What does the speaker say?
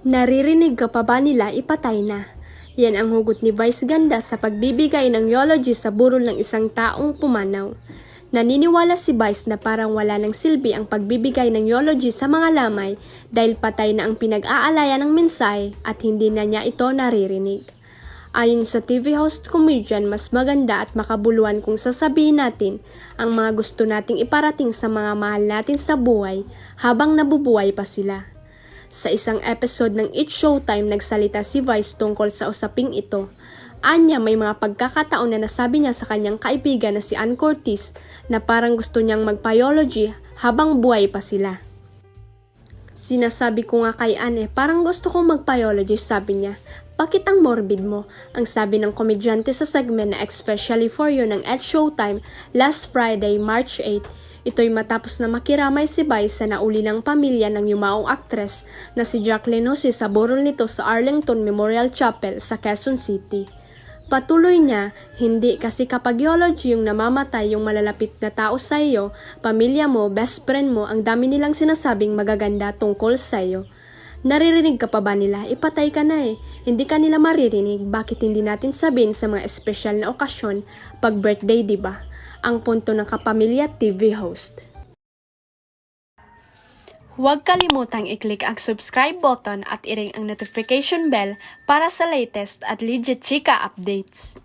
Naririnig ka pa ba nila ipatay na? Yan ang hugot ni Vice Ganda sa pagbibigay ng eulogy sa burol ng isang taong pumanaw. Naniniwala si Vice na parang wala ng silbi ang pagbibigay ng eulogy sa mga lamay dahil patay na ang pinag-aalaya ng mensahe at hindi na niya ito naririnig. Ayon sa TV host comedian, mas maganda at makabuluhan kung sasabihin natin ang mga gusto nating iparating sa mga mahal natin sa buhay habang nabubuhay pa sila. Sa isang episode ng It's Showtime, nagsalita si Vice tungkol sa usaping ito. Anya, may mga pagkakataon na nasabi niya sa kanyang kaibigan na si Ann Curtis na parang gusto niyang magpa-eulogy habang buhay pa sila. Sinasabi ko nga kay Ann parang gusto kong magpa-eulogy, sabi niya. Bakit ang morbid mo? Ang sabi ng komedyante sa segment na Especially For You ng It's Showtime last Friday, March 8. Ito'y matapos na makiramay si Vice sa naulilang pamilya ng yumaong aktres na si Jacqueline Jose sa burol nito sa Arlington Memorial Chapel sa Quezon City. Patuloy niya, hindi kasi kapag eulogy yung namamatay yung malalapit na tao sa iyo, pamilya mo, best friend mo, ang dami nilang sinasabing magaganda tungkol sa iyo. Naririnig ka pa ba nila? Ipatay ka na Hindi ka nila maririnig, bakit hindi natin sabihin sa mga espesyal na okasyon pag birthday, diba? Ang punto ng Kapamilya TV host. Huwag kalimutang i-click ang subscribe button at i-ring ang notification bell para sa latest at legit chika updates.